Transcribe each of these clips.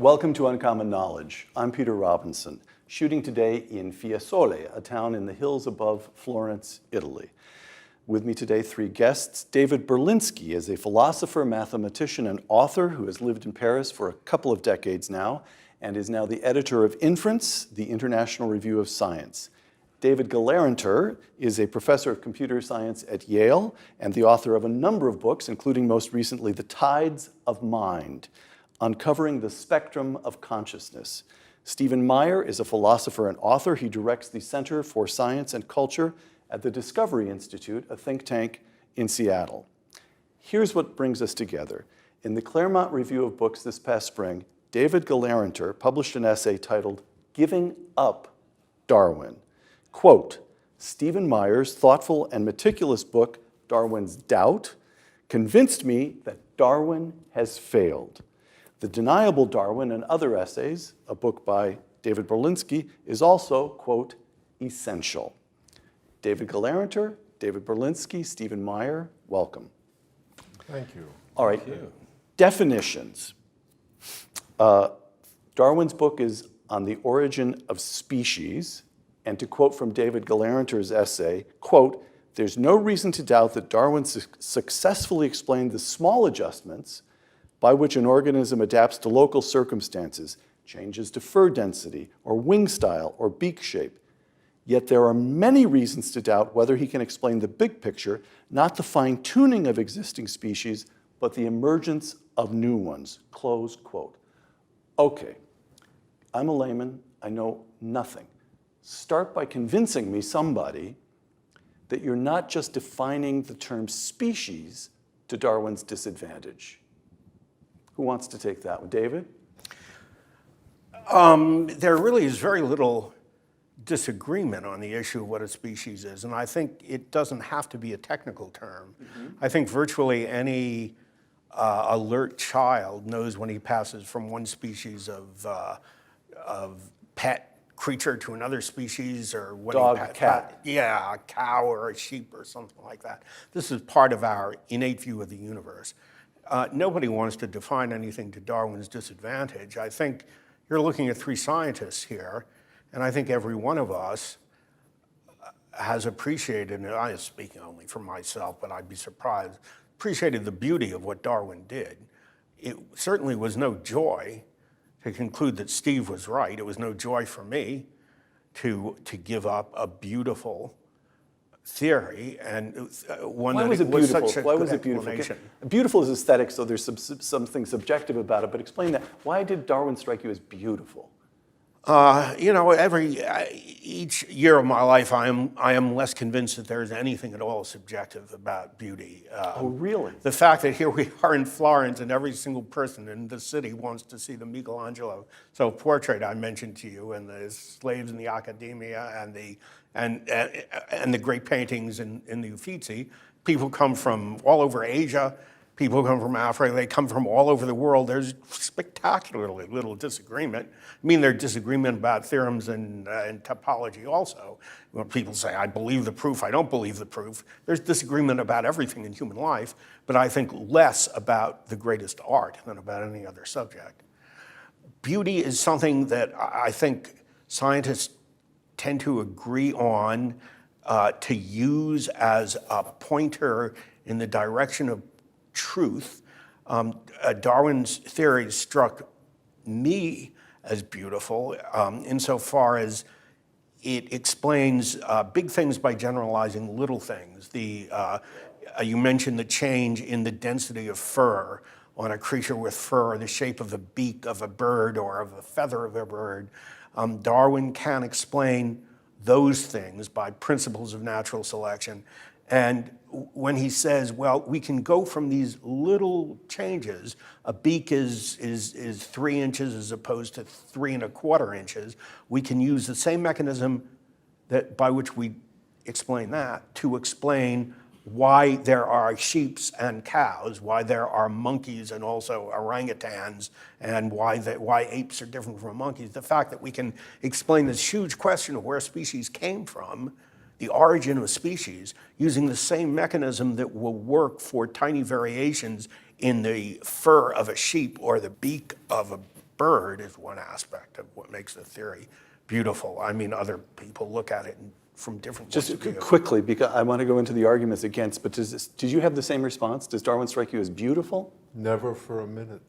Welcome to Uncommon Knowledge. I'm Peter Robinson, shooting today in Fiesole, a town in the hills above Florence, Italy. With me today, three guests. David Berlinski is a philosopher, mathematician, and author who has lived in Paris for a couple of decades now and is now the editor of Inference, the International Review of Science. David Gelernter is a professor of computer science at Yale and the author of a number of books, including most recently The Tides of Mind, Uncovering the Spectrum of Consciousness. Stephen Meyer is a philosopher and author. He directs the Center for Science and Culture at the Discovery Institute, a think tank in Seattle. Here's what brings us together. In the Claremont Review of Books this past spring, David Gelernter published an essay titled Giving Up Darwin. Quote, Stephen Meyer's thoughtful and meticulous book, Darwin's Doubt, convinced me that Darwin has failed. The Deniable Darwin and Other Essays, a book by David Berlinski, is also, quote, essential. David Gelernter, David Berlinski, Stephen Meyer, welcome. Thank you. All right, definitions. Darwin's book is on the origin of species, and to quote from David Gelerner's essay, quote, there's no reason to doubt that Darwin successfully explained the small adjustments by which an organism adapts to local circumstances, changes to fur density, or wing style, or beak shape. Yet there are many reasons to doubt whether he can explain the big picture, not the fine-tuning of existing species, but the emergence of new ones, close quote. Okay, I'm a layman, I know nothing. Start by convincing me, somebody, that you're not just defining the term species to Darwin's disadvantage. Who wants to take that one? David? There really is very little disagreement on the issue of what a species is, and I think it doesn't have to be a technical term. Mm-hmm. I think virtually any alert child knows when he passes from one species of pet creature to another species, or when dog, cat. Yeah, a cow or a sheep or something like that. This is part of our innate view of the universe. Nobody wants to define anything to Darwin's disadvantage. I think you're looking at three scientists here, and I think every one of us has appreciated, and I am speaking only for myself, but I'd be surprised, appreciated the beauty of what Darwin did. It certainly was no joy to conclude that Steve was right. It was no joy for me to give up a beautiful theory, and one Why that was it was beautiful? such a Why was good it beautiful? explanation. Beautiful is aesthetic, so there's something subjective about it, but explain that. Why did Darwin strike you as beautiful? Each year of my life, I am less convinced that there's anything at all subjective about beauty. Oh, really? The fact that here we are in Florence, and every single person in the city wants to see the Michelangelo self-portrait I mentioned to you, and the slaves in the Accademia, and the great paintings in the Uffizi. People come from all over Asia. People come from Africa. They come from all over the world. There's spectacularly little disagreement. I mean, there's disagreement about theorems and topology also. When people say, I believe the proof, I don't believe the proof. There's disagreement about everything in human life, but I think less about the greatest art than about any other subject. Beauty is something that I think scientists tend to agree on to use as a pointer in the direction of truth. Darwin's theory struck me as beautiful insofar as it explains big things by generalizing little things. You mentioned the change in the density of fur on a creature with fur, the shape of the beak of a bird or of a feather of a bird. Darwin can explain those things by principles of natural selection. And when he says, well, we can go from these little changes, a beak is 3 inches as opposed to 3 1/4 inches, we can use the same mechanism by which we explain that to explain why there are sheep and cows, why there are monkeys and also orangutans, and why apes are different from monkeys. The fact that we can explain this huge question of where species came from, the origin of species, using the same mechanism that will work for tiny variations in the fur of a sheep or the beak of a bird is one aspect of what makes the theory beautiful. I mean, other people look at it from different points Just of view. quickly, because I want to go into the arguments against, but did you have the same response? Does Darwin strike you as beautiful? Never for a minute.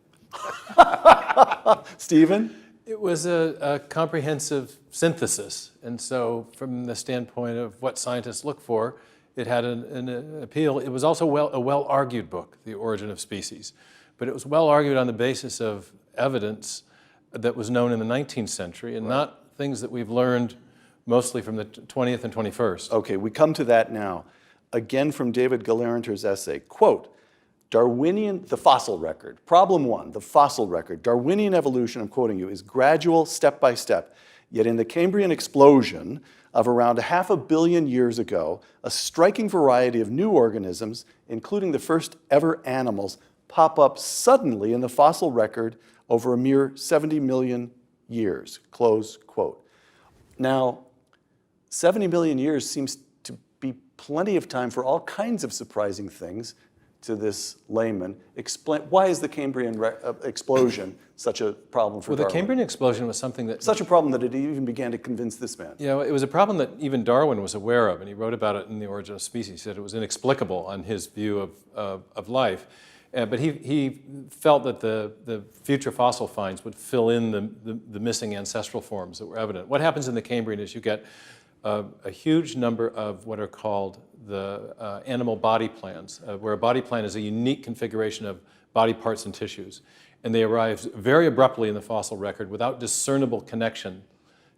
Stephen? It was a comprehensive synthesis, and so from the standpoint of what scientists look for, it had an appeal. It was also a well-argued book, The Origin of Species, but it was well-argued on the basis of evidence that was known in the 19th century and not things that we've learned mostly from the 20th and 21st. Okay, we come to that now. Again from David Galanter's essay, quote, Darwinian, the fossil record, problem one, the fossil record, Darwinian evolution, I'm quoting you, is gradual, step by step. Yet in the Cambrian explosion of around 500 million years ago, a striking variety of new organisms, including the first ever animals, pop up suddenly in the fossil record over a mere 70 million years, close quote. Now, 70 million years seems to be plenty of time for all kinds of surprising things to this layman. Explain, why is the Cambrian explosion such a problem for Darwin? The Cambrian explosion was something that... Such a problem that it even began to convince this man. Yeah, it was a problem that even Darwin was aware of, and he wrote about it in The Origin of Species. He said it was inexplicable on his view of life. But he felt that the future fossil finds would fill in the missing ancestral forms that were evident. What happens in the Cambrian is you get a huge number of what are called the animal body plans, where a body plan is a unique configuration of body parts and tissues. And they arrive very abruptly in the fossil record without discernible connection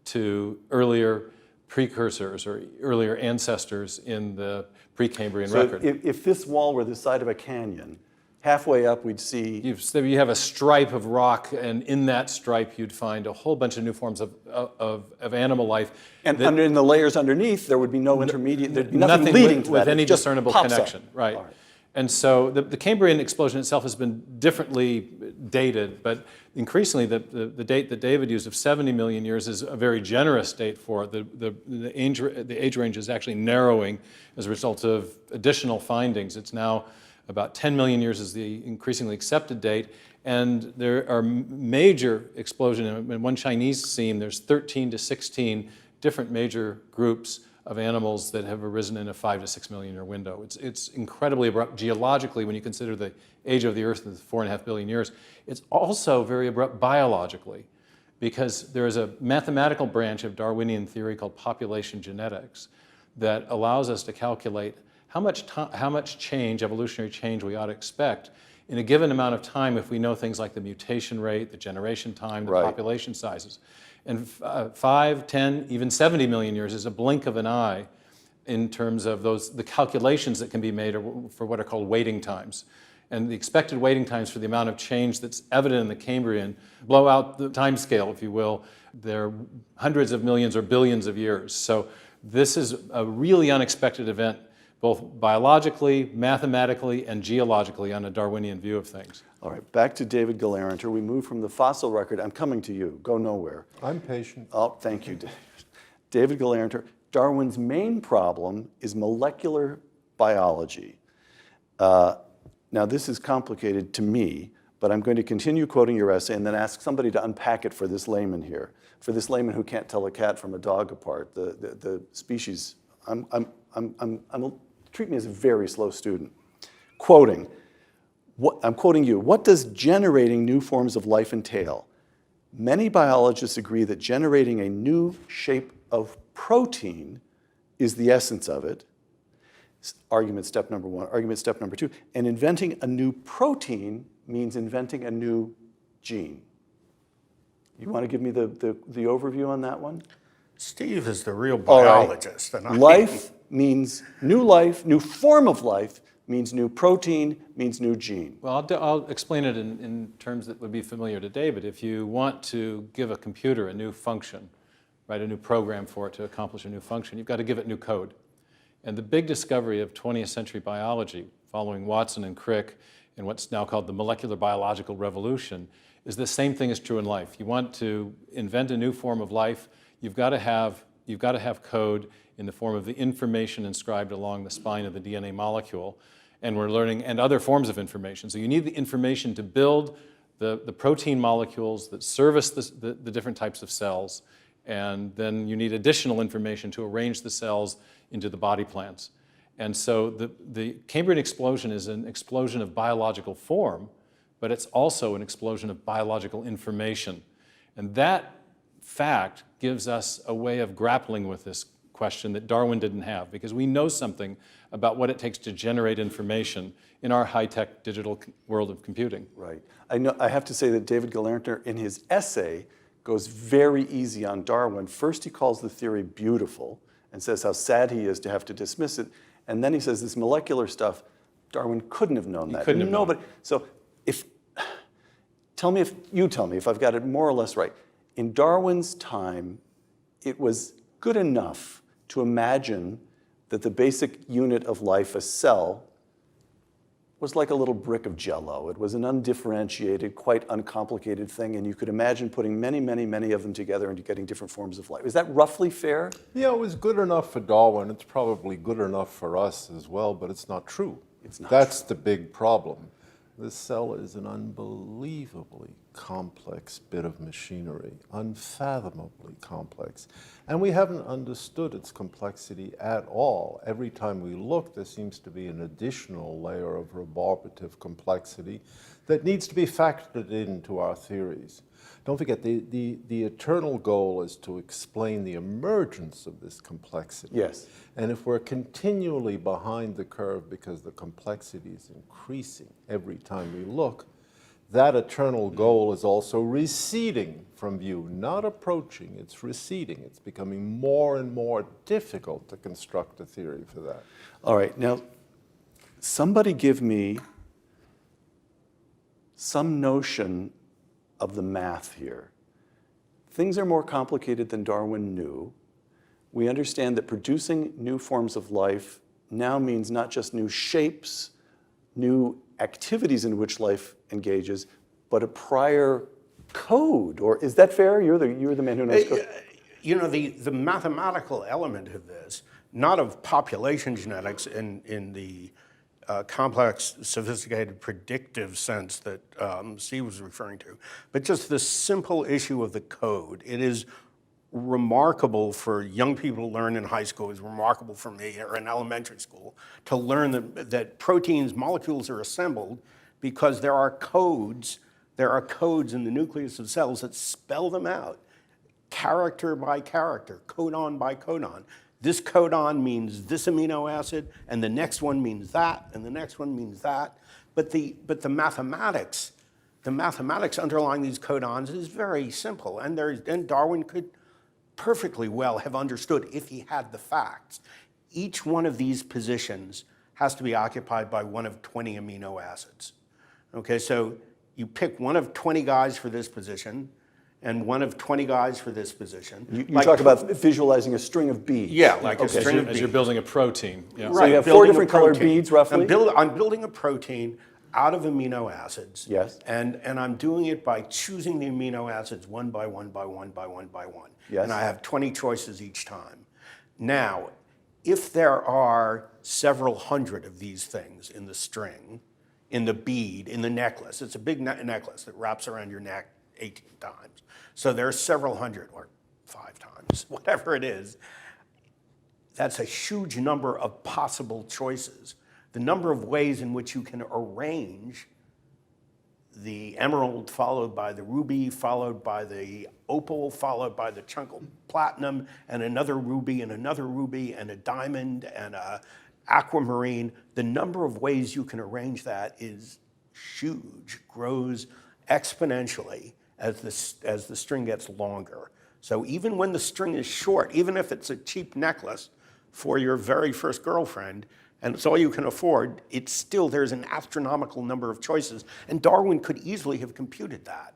to earlier precursors or earlier ancestors in the Precambrian record. If this wall were the side of a canyon, halfway up we'd see... You have a stripe of rock, and in that stripe you'd find a whole bunch of new forms of animal life. And in the layers underneath, there would be no intermediate, there'd be nothing leading to that. With any It just discernible pops connection. up. Right. All right. And so the Cambrian explosion itself has been differently dated, but increasingly the date that David used of 70 million years is a very generous date for it. The age range is actually narrowing as a result of additional findings. It's now about 10 million years is the increasingly accepted date, and there are major explosions. In one Chinese seam, there's 13 to 16 different major groups of animals that have arisen in a 5 to 6 million year window. It's incredibly abrupt geologically when you consider the age of the Earth is 4.5 billion years. It's also very abrupt biologically, because there is a mathematical branch of Darwinian theory called population genetics that allows us to calculate how much change, evolutionary change, we ought to expect in a given amount of time if we know things like the mutation rate, the generation time, the population sizes. And 5, 10, even 70 million years is a blink of an eye in terms of the calculations that can be made for what are called waiting times. And the expected waiting times for the amount of change that's evident in the Cambrian blow out the time scale, if you will. They're hundreds of millions or billions of years. So this is a really unexpected event, both biologically, mathematically, and geologically on a Darwinian view of things. All right, back to David Galanter. We move from the fossil record. I'm coming to you. Go nowhere. I'm patient. Oh, thank you, David Galanter. Darwin's main problem is molecular biology. Now, this is complicated to me, but I'm going to continue quoting your essay and then ask somebody to unpack it for this layman here, for this layman who can't tell a cat from a dog apart. The species, treat me as a very slow student. Quoting, I'm quoting you, what does generating new forms of life entail? Many biologists agree that generating a new shape of protein is the essence of it. Argument step number one. Argument step number two. And inventing a new protein means inventing a new gene. You want to give me the overview on that one? Steve is the real biologist. All right. Life means new life, new form of life means new protein, means new gene. Well, I'll explain it in terms that would be familiar to David. If you want to give a computer a new function, write a new program for it to accomplish a new function, you've got to give it new code. And the big discovery of 20th century biology, following Watson and Crick and what's now called the molecular biological revolution, is the same thing is true in life. You want to invent a new form of life, you've got to have code in the form of the information inscribed along the spine of the DNA molecule, and we're learning, and other forms of information. So you need the information to build the protein molecules that service the different types of cells, and then you need additional information to arrange the cells into the body plans. And so the Cambrian explosion is an explosion of biological form, but it's also an explosion of biological information. And that fact gives us a way of grappling with this question that Darwin didn't have, because we know something about what it takes to generate information in our high-tech digital world of computing. Right. I have to say that David Galerntner, in his essay, goes very easy on Darwin. First, he calls the theory beautiful and says how sad he is to have to dismiss it. And then he says this molecular stuff, Darwin couldn't have known that. Couldn't have known. So tell me if I've got it more or less right. In Darwin's time, it was good enough to imagine that the basic unit of life, a cell, was like a little brick of Jell-O. It was an undifferentiated, quite uncomplicated thing, and you could imagine putting many, many, many of them together and getting different forms of life. Is that roughly fair? Yeah, it was good enough for Darwin. It's probably good enough for us as well, but it's not true. It's not That's the big problem. The cell is an unbelievably complex bit of machinery, unfathomably complex. And we haven't understood its complexity at all. Every time we look, there seems to be an additional layer of rebarbative complexity that needs to be factored into our theories. Don't forget, the eternal goal is to explain the emergence of this complexity. Yes. And if we're continually behind the curve because the complexity is increasing every time we look, that eternal goal is also receding from view, not approaching, it's receding. It's becoming more and more difficult to construct a theory for that. All right, now, somebody give me some notion of the math here. Things are more complicated than Darwin knew. We understand that producing new forms of life now means not just new shapes, new activities in which life engages, but a prior code. Or is that fair? You're the man who knows code. You know, the mathematical element of this, not of population genetics in the complex, sophisticated, predictive sense that Steve was referring to, but just the simple issue of the code. It is remarkable for young people to learn in high school. It's remarkable for me, or in elementary school, to learn that proteins, molecules are assembled because there are codes. There are codes in the nucleus of cells that spell them out, character by character, codon by codon. This codon means this amino acid, and the next one means that, and the next one means that. But the mathematics underlying these codons is very simple, and Darwin could perfectly well have understood if he had the facts. Each one of these positions has to be occupied by one of 20 amino acids. Okay, so you pick one of 20 guys for this position, and one of 20 guys for this position. You talk about visualizing a string of beads. Yeah, like a string of beads. As you're building a protein. Yeah. So you have four different colored beads, roughly? I'm building a protein out of amino acids. Yes. And I'm doing it by choosing the amino acids one by one by one by one by one. Yes. And I have 20 choices each time. Now, if there are several hundred of these things in the string, in the bead, in the necklace, it's a big necklace that wraps around your neck 18 times. So there are several hundred, or 5 times, whatever it is. That's a huge number of possible choices. The number of ways in which you can arrange the emerald followed by the ruby, followed by the opal, followed by the chunk of platinum, and another ruby, and a diamond, and a aquamarine. The number of ways you can arrange that is huge, grows exponentially as the string gets longer. So even when the string is short, even if it's a cheap necklace for your very first girlfriend, and it's all you can afford, it's still, there's an astronomical number of choices. And Darwin could easily have computed that.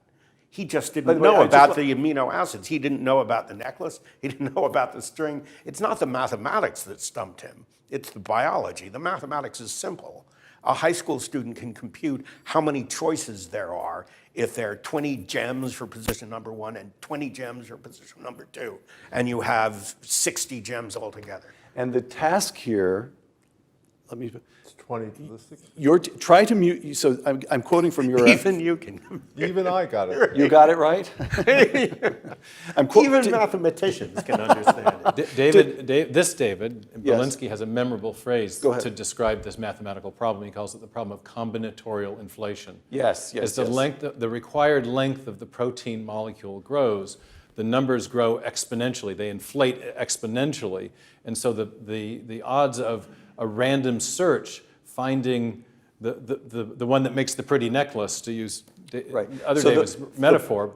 He just didn't know about the amino acids. He didn't know about the necklace. He didn't know about the string. It's not the mathematics that stumped him. It's the biology. The mathematics is simple. A high school student can compute how many choices there are if there are 20 gems for position number 1 and 20 gems for position number 2, and you have 60 gems altogether. And the task here let me. It's 20 to the 60. Try to mute. So I'm quoting from your. Even you can. Even I got it. You got it right. Even mathematicians can understand it. David Yes. Berlinski has a memorable phrase Go ahead. to describe this mathematical problem. He calls it the problem of combinatorial inflation. Yes, As the required length of the protein molecule grows, the numbers grow exponentially. They inflate exponentially, and so the odds of a random search finding the one that makes the pretty necklace, to use other So David's metaphor,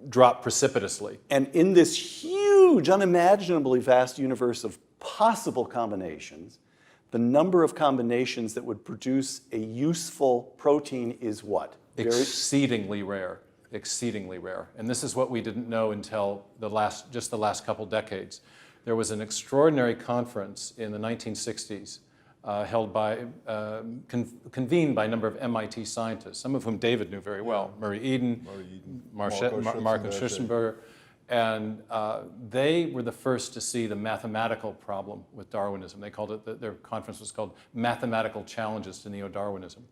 drop precipitously. And in this huge, unimaginably vast universe of possible combinations, the number of combinations that would produce a useful protein is what? Exceedingly rare, exceedingly rare. And this is what we didn't know until just the last couple decades. There was an extraordinary conference in the 1960s held by, convened by a number of MIT scientists, some of whom David knew very well, Murray Eden, Marco Schutzenberger, and they were the first to see the mathematical problem with Darwinism. They called it, their conference was called Mathematical Challenges to Neo-Darwinism.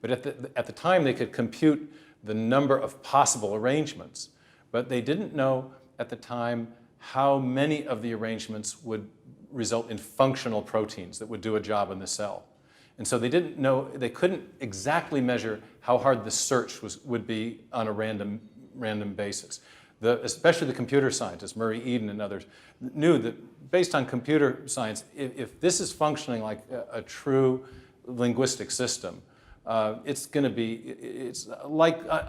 But at the time, they could compute the number of possible arrangements, but they didn't know at the time how many of the arrangements would result in functional proteins that would do a job in the cell. And so they didn't know, they couldn't exactly measure how hard the search would be on a random basis. Especially the computer scientists, Murray Eden and others, knew that based on computer science, if this is functioning like a true linguistic system, it's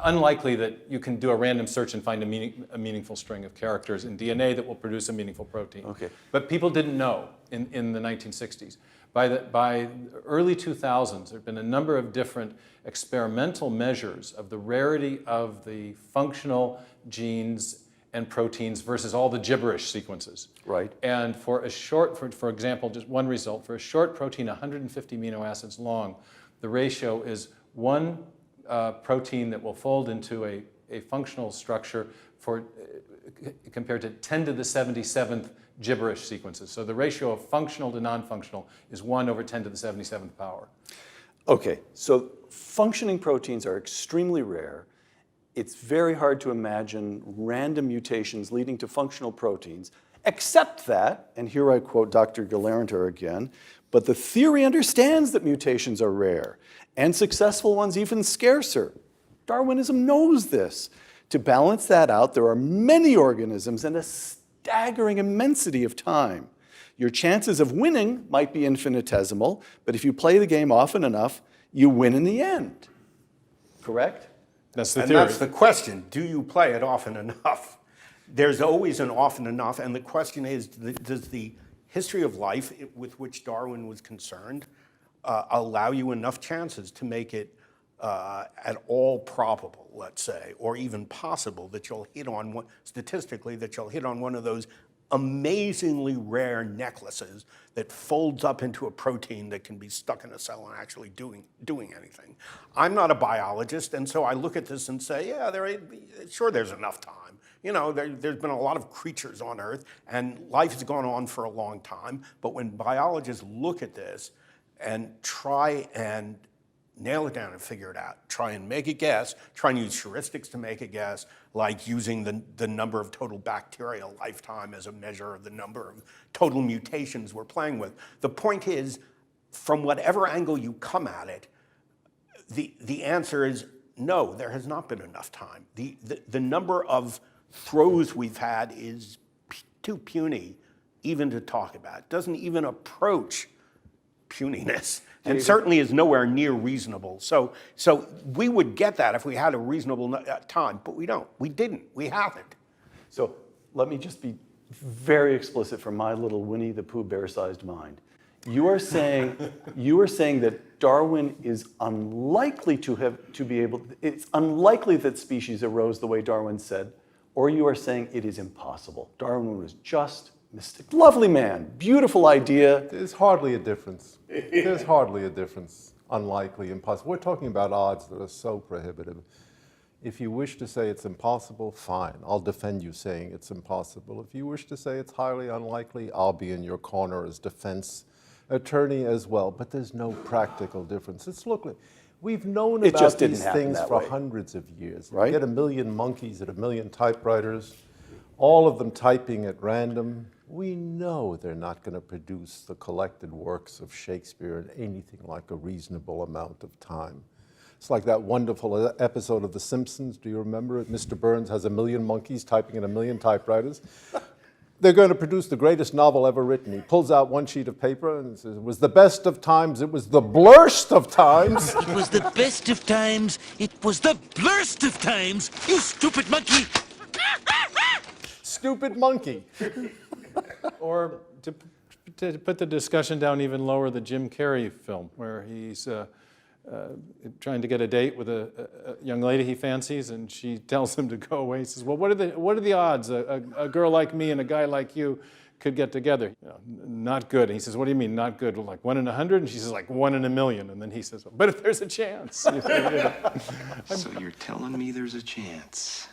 unlikely that you can do a random search and find a meaningful string of characters in DNA that will produce a meaningful protein. Okay. But people didn't know in the 1960s. By early 2000s, there have been a number of different experimental measures of the rarity of the functional genes and proteins versus all the gibberish sequences. Right. And for example, just one result, for a short protein 150 amino acids long, the ratio is one protein that will fold into a functional structure compared to 10 to the 77th gibberish sequences. So the ratio of functional to non-functional is 1 over 10 to the 77th power. Okay, so functioning proteins are extremely rare. It's very hard to imagine random mutations leading to functional proteins, except that, and here I quote Dr. Galanter again, but the theory understands that mutations are rare, and successful ones even scarcer. Darwinism knows this. To balance that out, there are many organisms and a staggering immensity of time. Your chances of winning might be infinitesimal, but if you play the game often enough, you win in the end. Correct? That's the And theory. that's the question. Do you play it often enough? There's always an often enough, and the question is, does the history of life with which Darwin was concerned allow you enough chances to make it at all probable, let's say, or even possible that you'll hit on one, statistically, that you'll hit on one of those amazingly rare necklaces that folds up into a protein that can be stuck in a cell and actually doing anything. I'm not a biologist, and so I look at this and say, yeah, sure, there's enough time. You know, there's been a lot of creatures on Earth, and life has gone on for a long time. But when biologists look at this and try and nail it down and figure it out, try and make a guess, try and use heuristics to make a guess, like using the number of total bacterial lifetime as a measure of the number of total mutations we're playing with. The point is, from whatever angle you come at it, the answer is no, there has not been enough time. The number of throws we've had is too puny even to talk about. It doesn't even approach puniness, and certainly is nowhere near reasonable. So we would get that if we had a reasonable time, but we don't. We didn't. We haven't. So let me just be very explicit from my little Winnie the Pooh bear-sized mind. You are saying that Darwin is unlikely it's unlikely that species arose the way Darwin said, or you are saying it is impossible. Darwin was just mystic. Lovely man, beautiful idea. There's hardly a difference. There's hardly a difference. Unlikely, impossible. We're talking about odds that are so prohibitive. If you wish to say it's impossible, fine. I'll defend you saying it's impossible. If you wish to say it's highly unlikely, I'll be in your corner as defense attorney as well, but there's no practical difference. Look, we've known It about just didn't these happen things that for way. hundreds of years. Right. You get a million monkeys at a million typewriters, all of them typing at random. We know they're not going to produce the collected works of Shakespeare in anything like a reasonable amount of time. It's like that wonderful episode of The Simpsons. Do you remember it? Mr. Burns has a million monkeys typing in a million typewriters. They're going to produce the greatest novel ever written. He pulls out one sheet of paper and says, it was the best of times, it was the blurst of times. It was the best of times. It was the blurst of times. You stupid monkey. Stupid monkey. Or to put the discussion down even lower, the Jim Carrey film, where he's trying to get a date with a young lady he fancies, and she tells him to go away. He says, well, what are the odds a girl like me and a guy like you could get together? You know, not good. And he says, what do you mean, not good? Well, like 1 in 100? And she says, like 1 in a million. And then he says, but if there's a chance. So you're telling me there's a chance?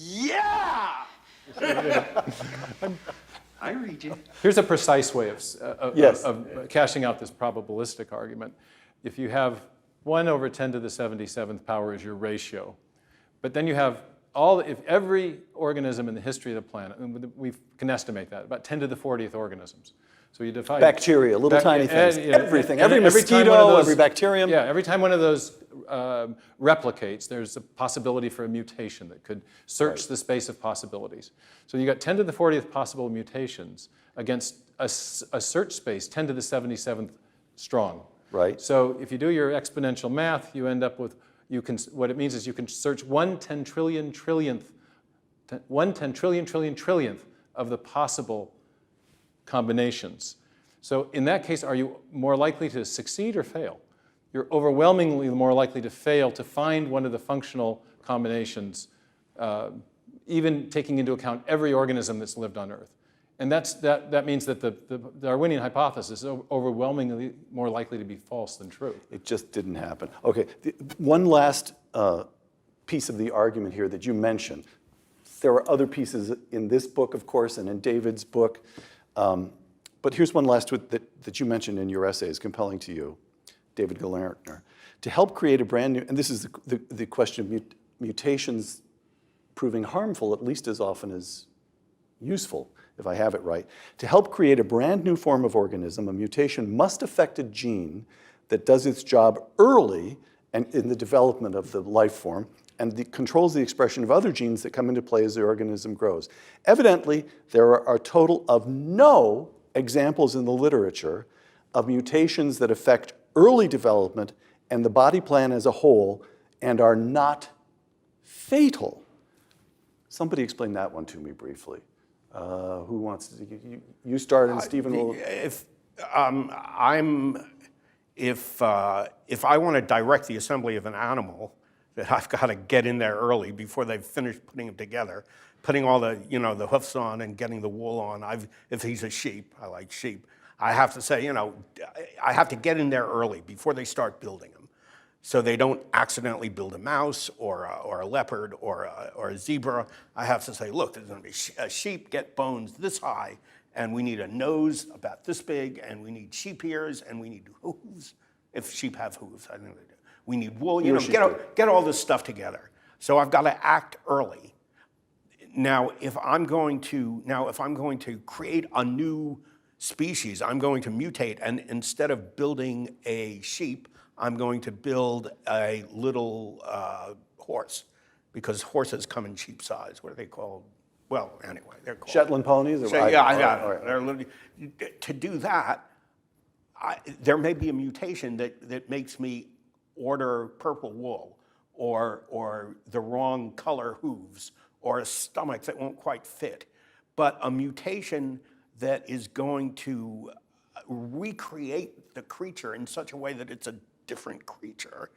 Yeah! I read you. Here's a precise way Yes. of cashing out this probabilistic argument. If you have 1 over 10 to the 77th power is your ratio, but then you have if every organism in the history of the planet, and we can estimate that, about 10 to the 40th organisms. So you divide Bacteria, little tiny things, everything, every time mosquito, one of those- every bacterium. Yeah, every time one of those replicates, there's a possibility for a mutation that could search the space of possibilities. So you got 10 to the 40th possible mutations against a search space 10 to the 77th strong. Right. So if you do your exponential math, you end up with, what it means is you can search 1 10 trillion trillionth of the possible combinations. So in that case, are you more likely to succeed or fail? You're overwhelmingly more likely to fail to find one of the functional combinations, even taking into account every organism that's lived on Earth. And that means that the Darwinian hypothesis is overwhelmingly more likely to be false than true. It just didn't happen. Okay, one last piece of the argument here that you mentioned. There are other pieces in this book, of course, and in David's book. But here's one last that you mentioned in your essay is compelling to you, David Galertner. To help create a brand new, and this is the question of mutations proving harmful at least as often as useful, if I have it right. To help create a brand new form of organism, a mutation must affect a gene that does its job early and in the development of the life form and controls the expression of other genes that come into play as the organism grows. Evidently, there are a total of no examples in the literature of mutations that affect early development and the body plan as a whole and are not fatal. Somebody explain that one to me briefly. Who wants to? You start, and Stephen will. If I want to direct the assembly of an animal, that I've got to get in there early before they've finished putting them together, putting all the the hoofs on and getting the wool on. If he's a sheep, I like sheep. I have to say, I have to get in there early before they start building them, so they don't accidentally build a mouse or a leopard or a zebra. I have to say, look, there's going to be a sheep, get bones this high, and we need a nose about this big, and we need sheep ears, and we need hooves, if sheep have hooves. I think they do. We need wool. Get all this stuff together. So I've got to act early. Now, if I'm going to create a new species, I'm going to mutate, and instead of building a sheep, I'm going to build a little horse, because horses come in sheep size. What are they called? Well, anyway, they're called Shetland ponies? Or To do that, there may be a mutation that makes me order purple wool, or the wrong color hooves, or a stomach that won't quite fit. But a mutation that is going to recreate the creature in such a way that it's a different creature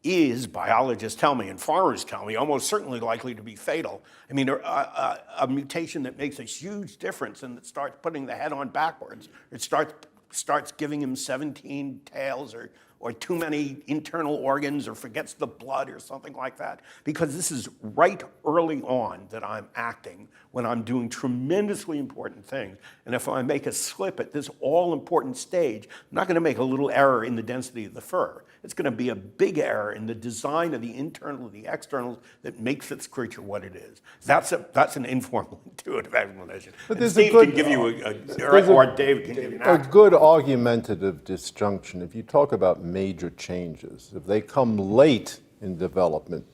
is, biologists tell me and farmers tell me, almost certainly likely to be fatal. I mean, a mutation that makes a huge difference and that starts putting the head on backwards, it starts giving him 17 tails or too many internal organs or forgets the blood or something like that. Because this is right early on that I'm acting when I'm doing tremendously important things. And if I make a slip at this all-important stage, I'm not going to make a little error in the density of the fur. It's going to be a big error in the design of the internal and the externals that makes this creature what it is. That's an informal, intuitive explanation. But And there's Steve a good, can give you or David can give you an a actual. good argumentative disjunction. If you talk about major changes, if they come late in development,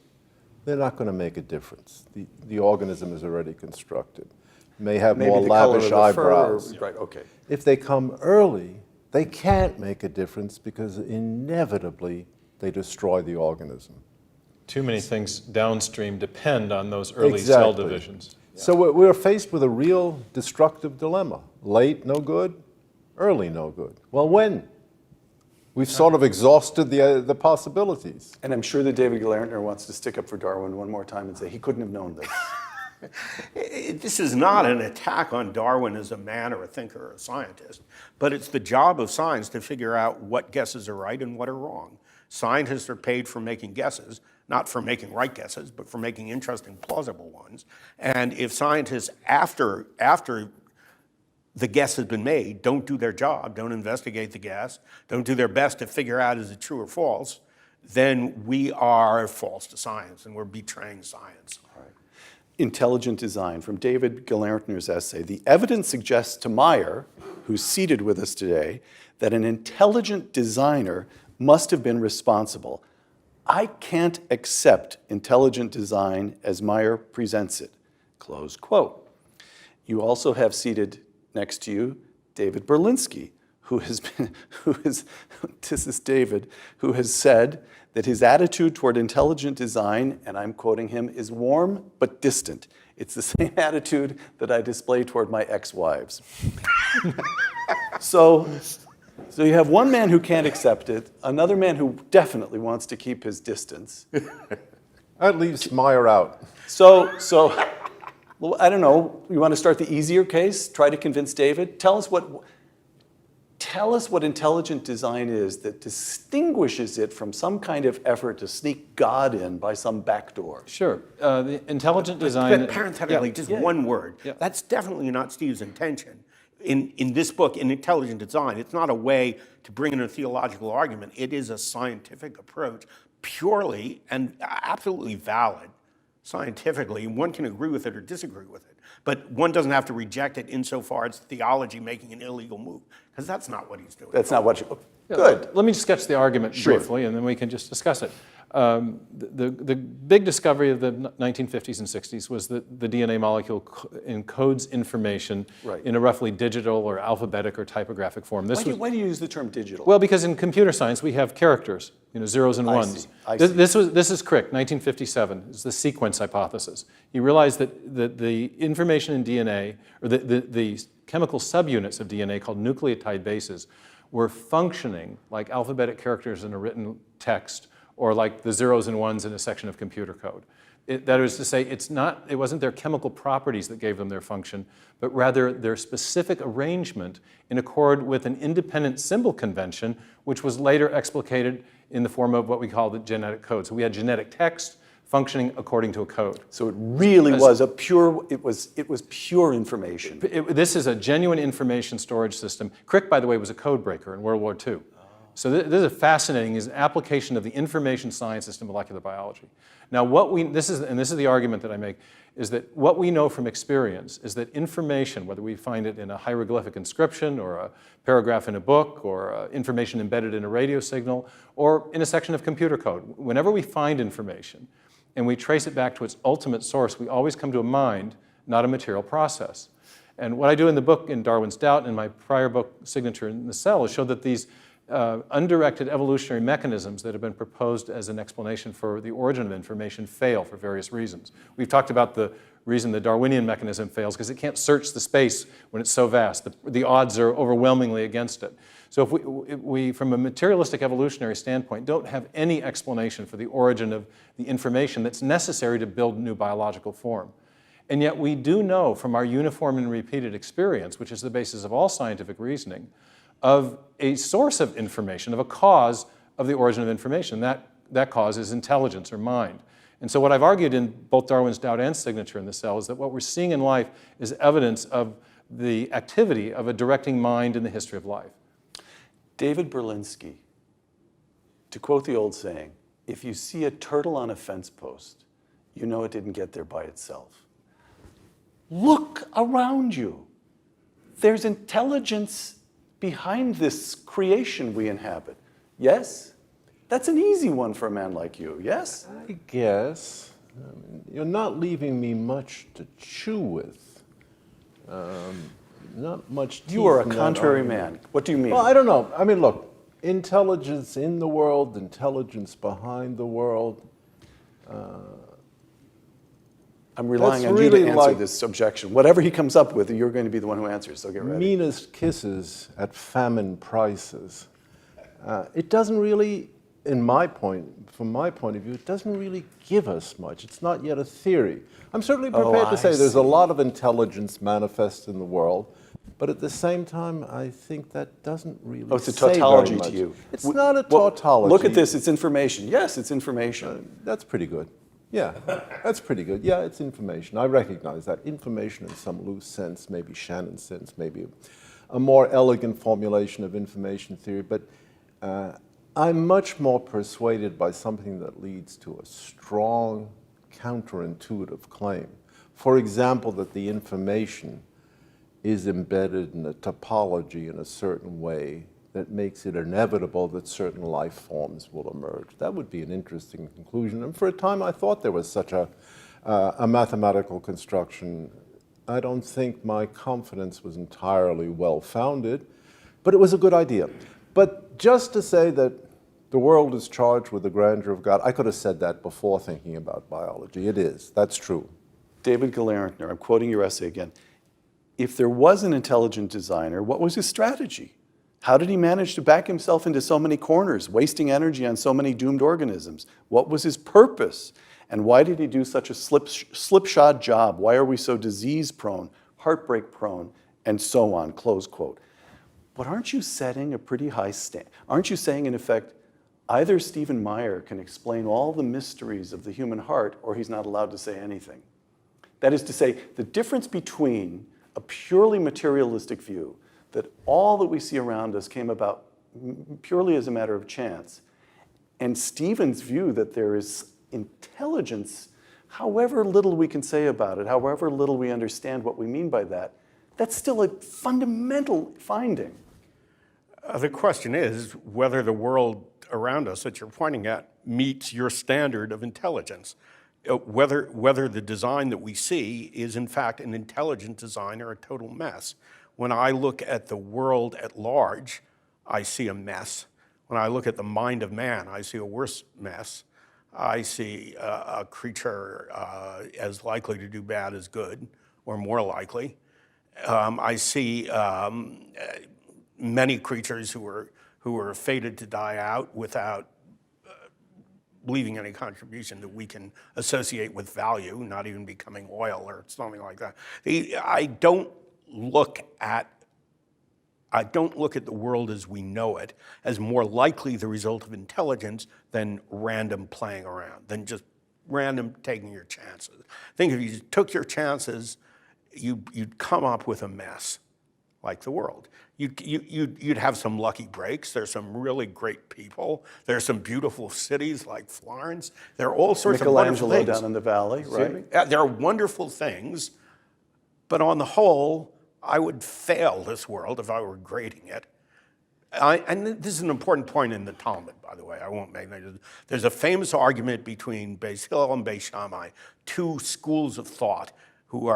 they're not going to make a difference. The organism is already constructed. May have Maybe more the color of lavish the fur, eyebrows. right, okay. If they come early, they can't make a difference because inevitably they destroy the organism. Too many things downstream depend on those early cell divisions. So we're faced with a real destructive dilemma. Late, no good. Early, no good. Well, when? We've sort of exhausted the possibilities. And I'm sure that David Glartner wants to stick up for Darwin one more time and say he couldn't have known this. This is not an attack on Darwin as a man or a thinker or a scientist, but it's the job of science to figure out what guesses are right and what are wrong. Scientists are paid for making guesses, not for making right guesses, but for making interesting, plausible ones. And if scientists, after the guess has been made, don't do their job, don't investigate the guess, don't do their best to figure out is it true or false, then we are false to science and we're betraying science. Intelligent design, from David Glartner's essay. The evidence suggests to Meyer, who's seated with us today, that an intelligent designer must have been responsible. I can't accept intelligent design as Meyer presents it. Close quote. You also have seated next to you David Berlinski, this is David, who has said that his attitude toward intelligent design, and I'm quoting him, is warm but distant. It's the same attitude that I display toward my ex-wives. So you have one man who can't accept it, another man who definitely wants to keep his distance. That leaves Meyer out. So well, I don't know, you want to start the easier case? Try to convince David? Tell us what intelligent design is that distinguishes it from some kind of effort to sneak God in by some back door. Sure. The intelligent design... But parenthetically, just one word. Yeah. That's definitely not Steve's intention. In this book, in Intelligent Design, it's not a way to bring in a theological argument. It is a scientific approach, purely and absolutely valid scientifically. One can agree with it or disagree with it, but one doesn't have to reject it insofar as theology making an illegal move, because that's not what he's doing. That's not what you... Good. Let me sketch the argument briefly, and then we can just discuss it. The big discovery of the 1950s and 60s was that the DNA molecule encodes information in a roughly digital or alphabetic or typographic form. Why do you use the term digital? Well, because in computer science we have characters, zeros and ones. I see. This is Crick, 1957. It's the sequence hypothesis. He realized that the information in DNA, or the chemical subunits of DNA called nucleotide bases, were functioning like alphabetic characters in a written text, or like the zeros and ones in a section of computer code. That is to say, it wasn't their chemical properties that gave them their function, but rather their specific arrangement in accord with an independent symbol convention, which was later explicated in the form of what we call the genetic code. So we had genetic text functioning according to a code. So it really was it was pure information. This is a genuine information storage system. Crick, by the way, was a code breaker in World War II. So this is fascinating, is an application of the information sciences to molecular biology. Now this is the argument that I make, is that what we know from experience is that information, whether we find it in a hieroglyphic inscription or a paragraph in a book or information embedded in a radio signal or in a section of computer code, whenever we find information and we trace it back to its ultimate source, we always come to a mind, not a material process. And what I do in the book, in Darwin's Doubt, and my prior book, Signature in the Cell, is show that these undirected evolutionary mechanisms that have been proposed as an explanation for the origin of information fail for various reasons. We've talked about the reason the Darwinian mechanism fails, because it can't search the space when it's so vast. The odds are overwhelmingly against it. So if we, from a materialistic evolutionary standpoint, don't have any explanation for the origin of the information that's necessary to build new biological form. And yet we do know from our uniform and repeated experience, which is the basis of all scientific reasoning, of a source of information, of a cause of the origin of information. That causes intelligence or mind. And so what I've argued in both Darwin's Doubt and Signature in the Cell is that what we're seeing in life is evidence of the activity of a directing mind in the history of life. David Berlinski, to quote the old saying, if you see a turtle on a fence post, you know it didn't get there by itself. Look around you. There's intelligence behind this creation we inhabit. Yes? That's an easy one for a man like you, yes? I guess. You're not leaving me much to chew with. Not much teeth You are a in that contrary argument. man. What do you mean? Well, I don't know. I mean, look, intelligence in the world, intelligence behind the world. I'm relying That's on you really to answer like- this objection. Whatever he comes up with, you're going to be the one who answers, so get ready. Meanest kisses at famine prices. It doesn't really, from my point of view, it doesn't really give us much. It's not yet a theory. I'm certainly prepared to say there's a lot of intelligence manifest in the world, but at the same time, I think that doesn't really Oh, it's a say very tautology much. to you. It's not a Well, tautology. look at this, it's information. Yes, it's information. That's pretty good. Yeah, that's pretty good. Yeah, it's information. I recognize that. Information in some loose sense, maybe Shannon's sense, maybe a more elegant formulation of information theory, but I'm much more persuaded by something that leads to a strong counterintuitive claim. For example, that the information is embedded in a topology in a certain way that makes it inevitable that certain life forms will emerge. That would be an interesting conclusion. And for a time, I thought there was such a mathematical construction. I don't think my confidence was entirely well-founded, but it was a good idea. But just to say that the world is charged with the grandeur of God, I could have said that before thinking about biology. It is. That's true. David Galerntner, I'm quoting your essay again. If there was an intelligent designer, what was his strategy? How did he manage to back himself into so many corners, wasting energy on so many doomed organisms? What was his purpose? And why did he do such a slipshod job? Why are we so disease-prone, heartbreak-prone, and so on, close quote. But aren't you setting a pretty high standard? Aren't you saying, in effect, either Stephen Meyer can explain all the mysteries of the human heart, or he's not allowed to say anything? That is to say, the difference between a purely materialistic view, that all that we see around us came about purely as a matter of chance, and Stephen's view that there is intelligence, however little we can say about it, however little we understand what we mean by that, that's still a fundamental finding. The question is whether the world around us that you're pointing at meets your standard of intelligence. Whether the design that we see is in fact an intelligent design or a total mess. When I look at the world at large, I see a mess. When I look at the mind of man, I see a worse mess. I see a creature as likely to do bad as good, or more likely. I see many creatures who are fated to die out without leaving any contribution that we can associate with value, not even becoming oil or something like that. I don't look at the world as we know it as more likely the result of intelligence than random playing around, than just random taking your chances. I think if you took your chances, you'd come up with a mess like the world. You'd have some lucky breaks. There's some really great people. There's some beautiful cities like Florence. There are all sorts of wonderful things. Michelangelo down in the valley, right? There are wonderful things, but on the whole, I would fail this world if I were grading it. And this is an important point in the Talmud, by the way. I won't make that. There's a famous argument between Beis Hillel and Beis Shammai, two schools of thought who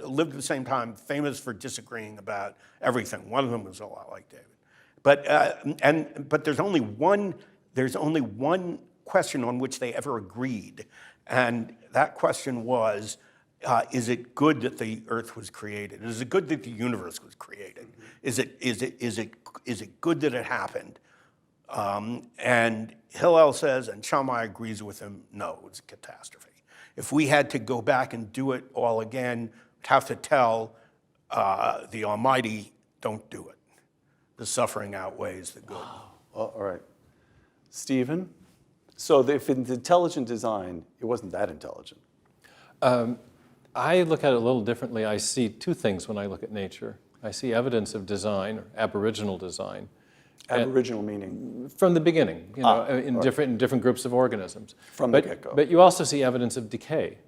lived at the same time, famous for disagreeing about everything. One of them was a lot like David. But there's only one question on which they ever agreed, and that question was, is it good that the earth was created? Is it good that the universe was created? Is it good that it happened? And Hillel says, and Shammai agrees with him, no, it's a catastrophe. If we had to go back and do it all again, we'd have to tell the Almighty, don't do it. The suffering outweighs the good. All right. Stephen? So if it's intelligent design, it wasn't that intelligent. I look at it a little differently. I see two things when I look at nature. I see evidence of design, or aboriginal design. Aboriginal meaning? From the beginning, in different groups of organisms. From the get-go. But you also see evidence of decay.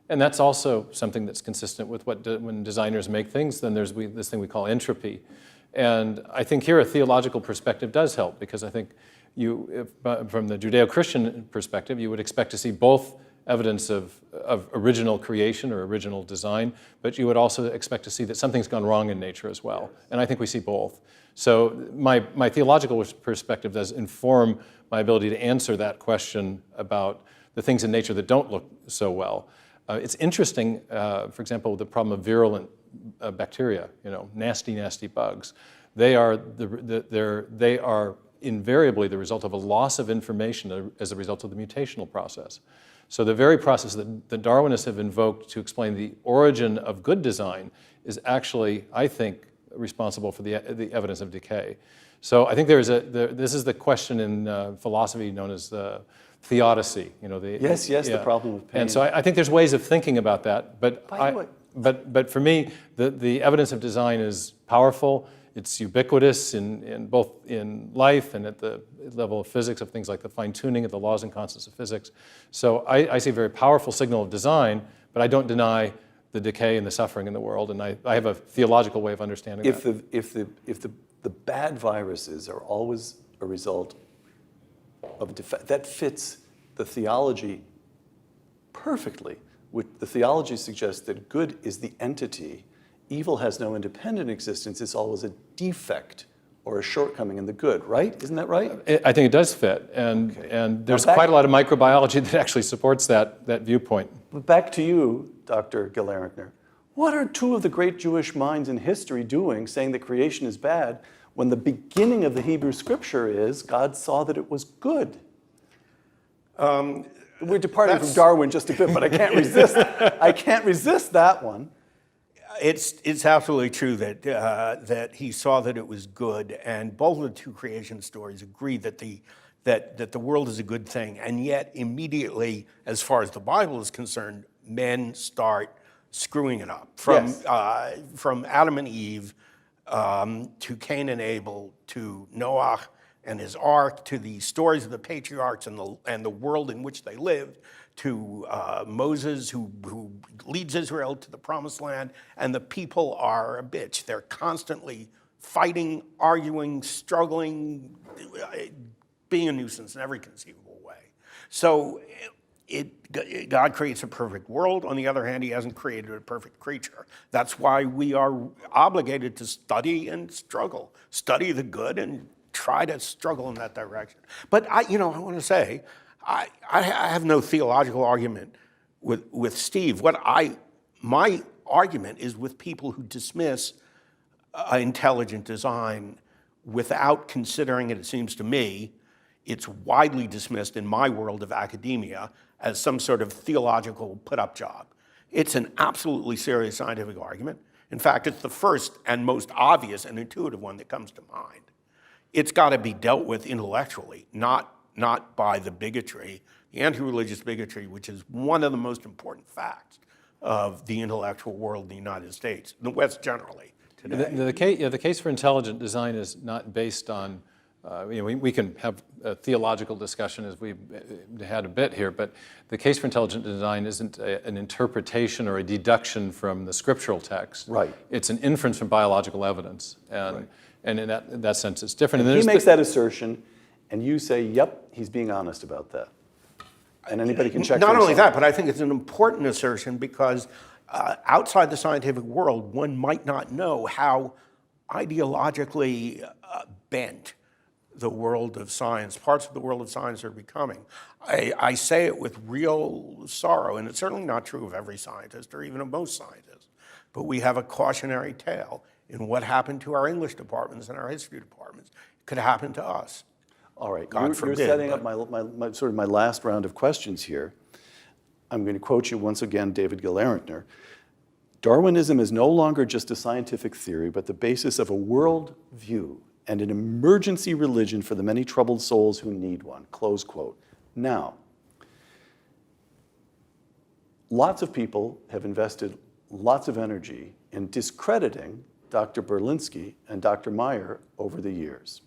And that's also something that's consistent with when designers make things, then there's this thing we call entropy. And I think here a theological perspective does help, because I think from the Judeo-Christian perspective, you would expect to see both evidence of original creation or original design, but you would also expect to see that something's gone wrong in nature as well. And I think we see both. So my theological perspective does inform my ability to answer that question about the things in nature that don't look so well. It's interesting, for example, the problem of virulent bacteria, nasty, nasty bugs. They are invariably the result of a loss of information as a result of the mutational process. So the very process that the Darwinists have invoked to explain the origin of good design is actually, I think, responsible for the evidence of decay. So I think this is the question in philosophy known as theodicy. Yes, the problem of pain. And so I think there's ways of thinking about that. But for me, the evidence of design is powerful. It's ubiquitous in both in life and at the level of physics, of things like the fine-tuning of the laws and constants of physics. So I see a very powerful signal of design, but I don't deny the decay and the suffering in the world, and I have a theological way of understanding that. If the bad viruses are always a result of that fits the theology perfectly. The theology suggests that good is the entity. Evil has no independent existence. It's always a defect or a shortcoming in the good, right? Isn't that right? I think it does fit, and there's quite a lot of microbiology that actually supports that viewpoint. Back to you, Dr. Gillerinkner. What are two of the great Jewish minds in history doing, saying that creation is bad, when the beginning of the Hebrew Scripture is God saw that it was good? We're departing from Darwin just a bit, but I can't resist. I can't resist that one. It's absolutely true that he saw that it was good, and both of the two creation stories agree that the world is a good thing, and yet immediately, as far as the Bible is concerned, men start screwing it up. From Adam and Eve to Cain and Abel to Noah and his ark to the stories of the patriarchs and the world in which they lived, to Moses, who leads Israel to the promised land, and the people are a bitch. They're constantly fighting, arguing, struggling, being a nuisance in every conceivable way. So God creates a perfect world. On the other hand, he hasn't created a perfect creature. That's why we are obligated to study and struggle, study the good and try to struggle in that direction. But I want to say, I have no theological argument with Steve. My argument is with people who dismiss intelligent design without considering it seems to me, it's widely dismissed in my world of academia as some sort of theological put-up job. It's an absolutely serious scientific argument. In fact, it's the first and most obvious and intuitive one that comes to mind. It's got to be dealt with intellectually, not by the bigotry, the anti-religious bigotry, which is one of the most important facts of the intellectual world in the United States, in the West generally today. The case for intelligent design is not based on, we can have a theological discussion as we've had a bit here, but the case for intelligent design isn't an interpretation or a deduction from the scriptural text. Right. It's an inference from biological evidence, and in that sense it's different. And he makes that assertion, and you say, yep, he's being honest about that. And anybody can check. Not only that, but I think it's an important assertion because outside the scientific world, one might not know how ideologically bent the world of science, parts of the world of science are becoming. I say it with real sorrow, and it's certainly not true of every scientist or even of most scientists, but we have a cautionary tale in what happened to our English departments and our history departments. It could happen to us. All right, God forbid, you're setting up my last round of questions here. I'm going to quote you once again, David Gillerinkner. Darwinism is no longer just a scientific theory, but the basis of a world view and an emergency religion for the many troubled souls who need one, close quote. Now, lots of people have invested lots of energy in discrediting Dr. Berlinski and Dr. Meyer over the years.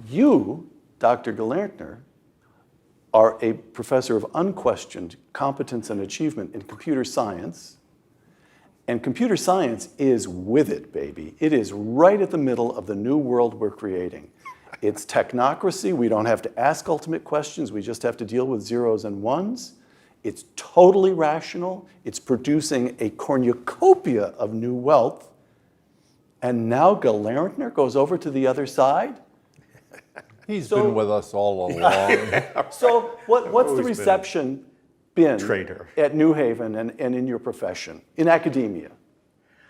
You, Dr. Gelerntner, are a professor of unquestioned competence and achievement in computer science, and computer science is with it, baby. It is right at the middle of the new world we're creating. It's technocracy. We don't have to ask ultimate questions. We just have to deal with zeros and ones. It's totally rational. It's producing a cornucopia of new wealth. And now Gelerntner goes over to the other side? He's been with us all along. So what's the reception been traitor. at New Haven and in your profession, in academia?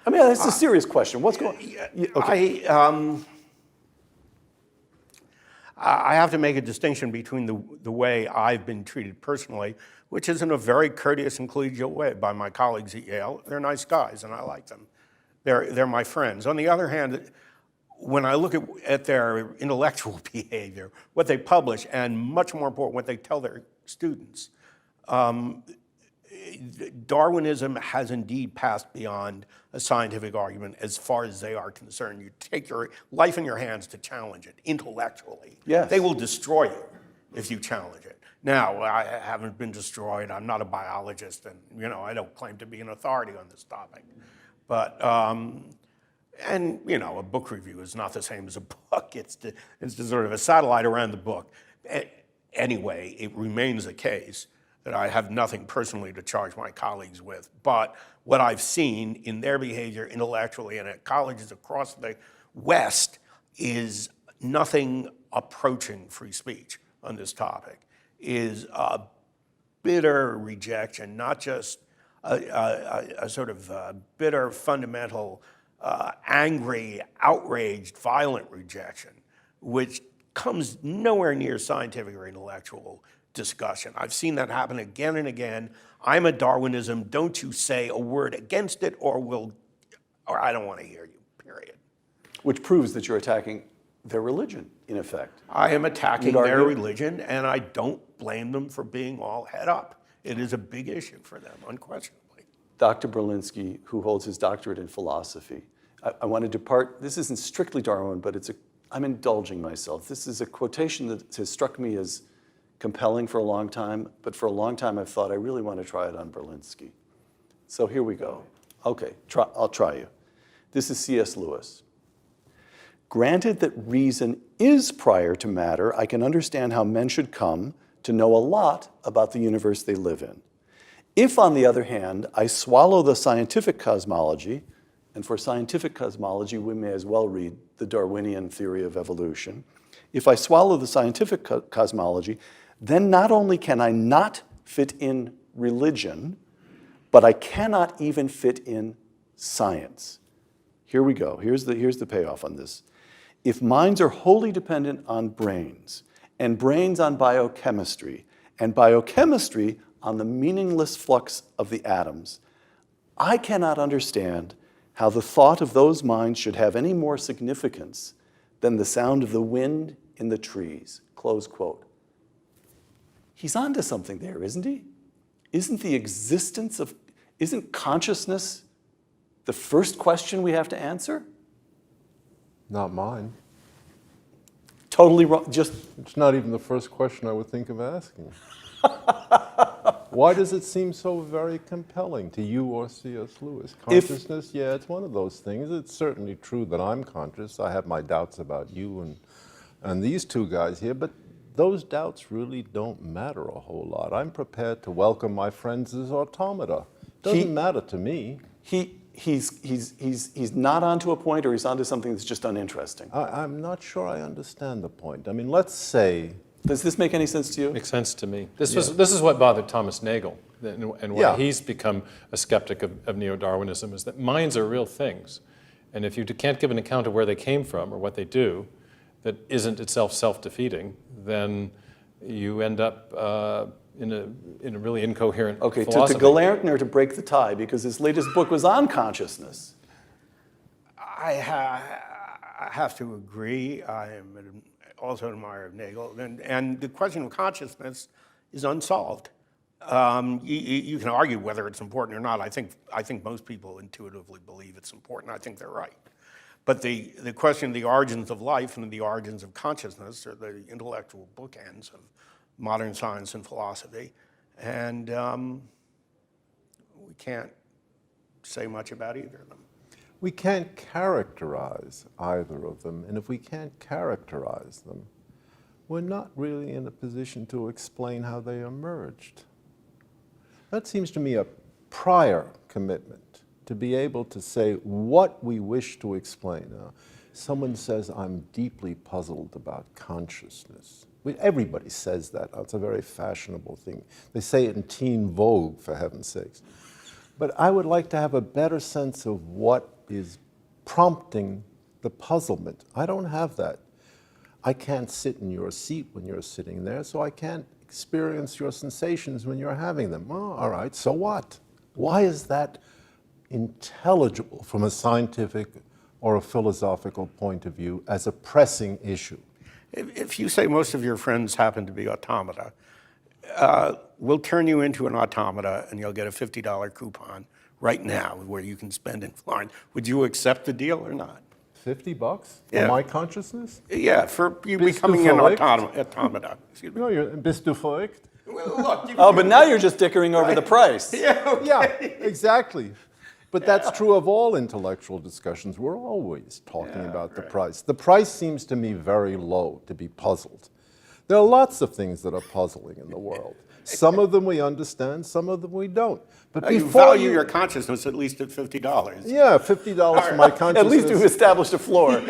I mean, that's a serious question. What's going on? Okay. I have to make a distinction between the way I've been treated personally, which is in a very courteous and collegial way by my colleagues at Yale. They're nice guys, and I like them. They're my friends. On the other hand, when I look at their intellectual behavior, what they publish, and much more important, what they tell their students, Darwinism has indeed passed beyond a scientific argument as far as they are concerned. You take your life in your hands to challenge it intellectually. Yes. They will destroy you if you challenge it. Now, I haven't been destroyed. I'm not a biologist, and I don't claim to be an authority on this topic. But and a book review is not the same as a book. It's sort of a satellite around the book. Anyway, it remains the case that I have nothing personally to charge my colleagues with. But what I've seen in their behavior intellectually and at colleges across the West is nothing approaching free speech on this topic, is a bitter rejection, not just a sort of bitter, fundamental, angry, outraged, violent rejection, which comes nowhere near scientific or intellectual discussion. I've seen that happen again and again. I'm a Darwinism. Don't you say a word against it, or I don't want to hear you, period. Which proves that you're attacking their religion, in effect. I am attacking You'd their argue? religion, and I don't blame them for being all head up. It is a big issue for them, unquestionably. Dr. Berlinski, who holds his doctorate in philosophy, I want to depart. This isn't strictly Darwin, but I'm indulging myself. This is a quotation that has struck me as compelling for a long time, but for a long time I've thought I really want to try it on Berlinski. So here we go. Okay, I'll try you. This is C.S. Lewis. Granted that reason is prior to matter, I can understand how men should come to know a lot about the universe they live in. If, on the other hand, I swallow the scientific cosmology, and for scientific cosmology, we may as well read the Darwinian theory of evolution. If I swallow the scientific cosmology, then not only can I not fit in religion, but I cannot even fit in science. Here we go. Here's the payoff on this. If minds are wholly dependent on brains, and brains on biochemistry, and biochemistry on the meaningless flux of the atoms, I cannot understand how the thought of those minds should have any more significance than the sound of the wind in the trees, close quote. He's onto something there, isn't he? Isn't consciousness the first question we have to answer? Not mine. Totally wrong, It's not even the first question I would think of asking. Why does it seem so very compelling to you or C.S. Lewis? Consciousness, yeah, it's one of those things. It's certainly true that I'm conscious. I have my doubts about you and these two guys here, but those doubts really don't matter a whole lot. I'm prepared to welcome my friends as automata. Doesn't matter to me. He's not onto a point, or he's onto something that's just uninteresting. I'm not sure I understand the point. I mean, let's say... Does this make any sense to you? Makes sense to me. This is what bothered Thomas Nagel, and why he's become a skeptic of neo-Darwinism, is that minds are real things. And if you can't give an account of where they came from or what they do that isn't itself self-defeating, then you end up in a really incoherent philosophy. To Gelerntner to break the tie, because his latest book was on consciousness. I I have to agree. I am also an admirer of Nagel. And the question of consciousness is unsolved. You can argue whether it's important or not. I think most people intuitively believe it's important. I think they're right. But the question of the origins of life and the origins of consciousness are the intellectual bookends of modern science and philosophy. And we can't say much about either of them. We can't characterize either of them, and if we can't characterize them, we're not really in a position to explain how they emerged. That seems to me a prior commitment, to be able to say what we wish to explain. Someone says, I'm deeply puzzled about consciousness. Everybody says that. It's a very fashionable thing. They say it in teen Vogue, for heaven's sakes. But I would like to have a better sense of what is prompting the puzzlement. I don't have that. I can't sit in your seat when you're sitting there, so I can't experience your sensations when you're having them. Oh, all right, so what? Why is that intelligible from a scientific or a philosophical point of view as a pressing issue? If you say most of your friends happen to be automata, we'll turn you into an automata and you'll get a $50 coupon right now where you can spend in Florence. Would you accept the deal or not? $50 for Yeah. my consciousness? Yeah, for you Bist du becoming an verrückt? automata. Excuse me. No, bist du verrückt? Well, look, you- Oh, but now you're just dickering over the price. Yeah, exactly. But that's true of all intellectual discussions. We're always talking about the price. The price seems to me very low to be puzzled. There are lots of things that are puzzling in the world. Some of them we understand, some of them we don't. But you before value your consciousness at least at $50. Yeah, $50 for my At consciousness. least we've established a floor.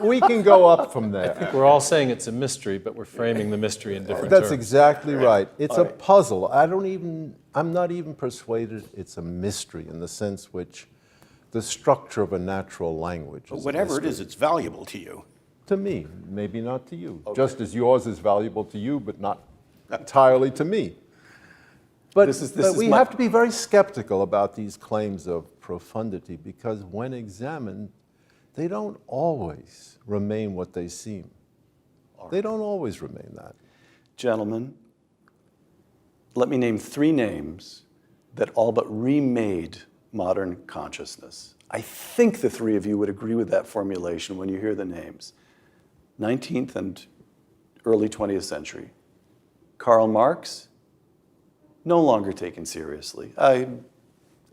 We can go up from there. We're all saying it's a mystery, but we're framing the mystery in different That's terms. exactly right. It's a puzzle. I'm not even persuaded it's a mystery in the sense which the structure of a natural language is. Whatever it is, it's valuable to you. To me, maybe not to you. Just as yours is valuable to you, but not entirely to me. But, This is we my- have to be very skeptical about these claims of profundity because when examined, they don't always remain what they seem. They don't always remain that. Gentlemen, let me name 3 names that all but remade modern consciousness. I think the 3 of you would agree with that formulation when you hear the names. 19th and early 20th century. Karl Marx, no longer taken seriously. A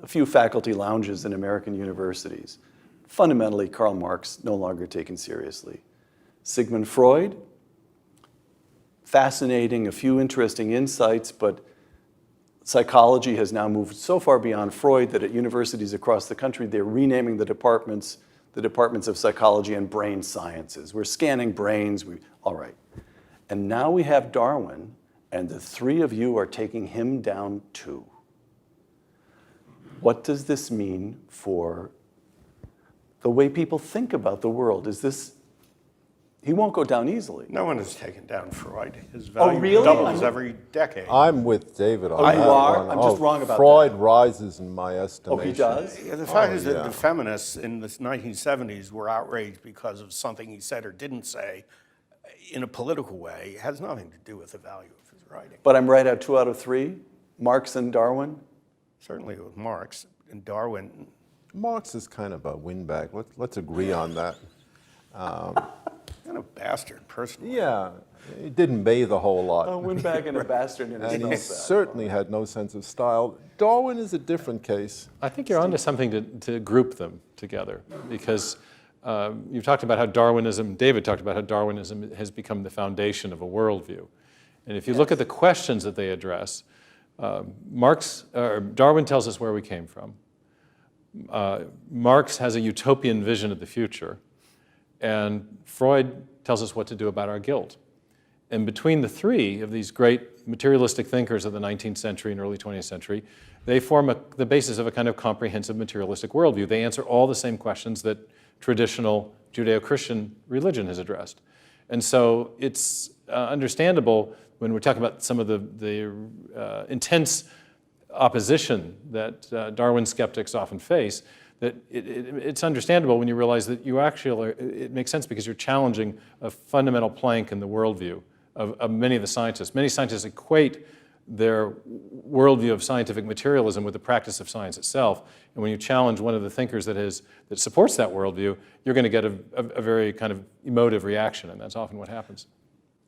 few faculty lounges in American universities. Fundamentally, Karl Marx, no longer taken seriously. Sigmund Freud, fascinating, a few interesting insights, but psychology has now moved so far beyond Freud that at universities across the country, they're renaming the departments of psychology and brain sciences. We're scanning brains, all right. And now we have Darwin, and the 3 of you are taking him down too. What does this mean for the way people think about the world? He won't go down easily. No one has taken down Freud. His value really? doubles every decade. I'm with David on you that are? one. I'm just wrong about Freud rises in my Oh, estimation. he does? Yeah, the fact is that yeah. the feminists in the 1970s were outraged because of something he said or didn't say in a political way. It has nothing to do with the value of his writing. But I'm right at 2 out of 3, Marx and Darwin. Certainly with Marx and Darwin. Marx is kind of a windbag. Let's agree on that. Kind of bastard, personally. Yeah, he didn't bathe a whole lot. A windbag and a bastard in And he his spell certainly had no sense of style. Darwin is a different case. I think you're onto something to group them together because you've talked about how David talked about how Darwinism has become the foundation of a worldview. And if you look at the questions that they address, Darwin tells us where we came from. Marx has a utopian vision of the future. And Freud tells us what to do about our guilt. And between the 3 of these great materialistic thinkers of the 19th century and early 20th century, they form the basis of a kind of comprehensive materialistic worldview. They answer all the same questions that traditional Judeo-Christian religion has addressed. And so it's understandable when we're talking about some of the intense opposition that Darwin skeptics often face, that it's understandable when you realize that you actually, it makes sense because you're challenging a fundamental plank in the worldview of many of the scientists. Many scientists equate their worldview of scientific materialism with the practice of science itself. And when you challenge one of the thinkers that supports that worldview, you're going to get a very kind of emotive reaction, and that's often what happens.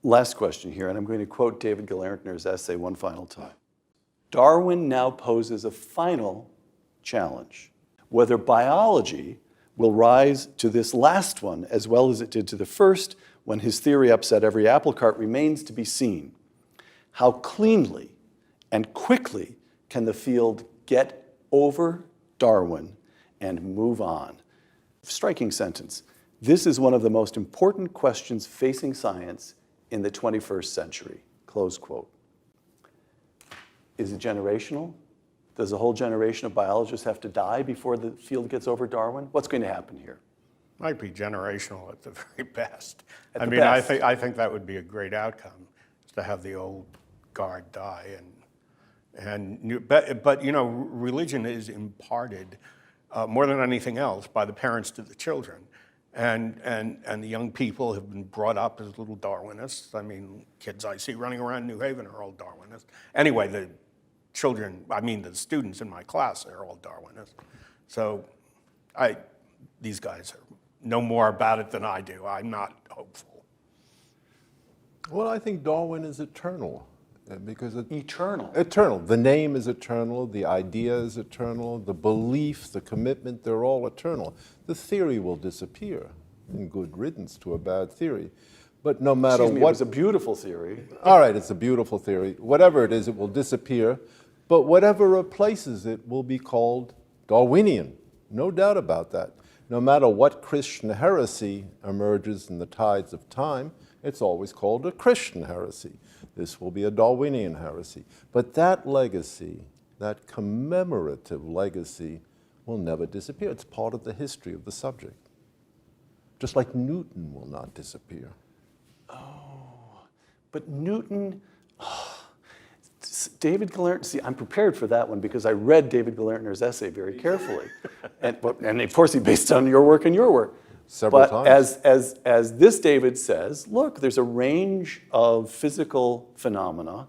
Last question here, and I'm going to quote David Gelernter's essay one final time. Darwin now poses a final challenge. Whether biology will rise to this last one as well as it did to the first when his theory upset every apple cart remains to be seen. How cleanly and quickly can the field get over Darwin and move on? Striking sentence. This is one of the most important questions facing science in the 21st century. Close quote. Is it generational? Does a whole generation of biologists have to die before the field gets over Darwin? What's going to happen here? Might be generational at the very best. At the best. I think that would be a great outcome, is to have the old guard die. But you know, religion is imparted more than anything else by the parents to the children. And the young people have been brought up as little Darwinists. I mean, kids I see running around New Haven are all Darwinists. Anyway, the students in my class are all Darwinists. So these guys know more about it than I do. I'm not hopeful. Well, I think Darwin is eternal. Because Eternal. Eternal. The name is eternal, the idea is eternal, the belief, the commitment, they're all eternal. The theory will disappear, and good riddance to a bad theory. But no matter Excuse me, what... it was a beautiful theory. All right, it's a beautiful theory. Whatever it is, it will disappear. But whatever replaces it will be called Darwinian. No doubt about that. No matter what Christian heresy emerges in the tides of time, it's always called a Christian heresy. This will be a Darwinian heresy. But that legacy, that commemorative legacy, will never disappear. It's part of the history of the subject. Just like Newton will not disappear. But Newton, David Gelernter, see, I'm prepared for that one because I read David Gelernter's essay very carefully. and of course, he based on your work and your work. Several times. As this David says, look, there's a range of physical phenomena,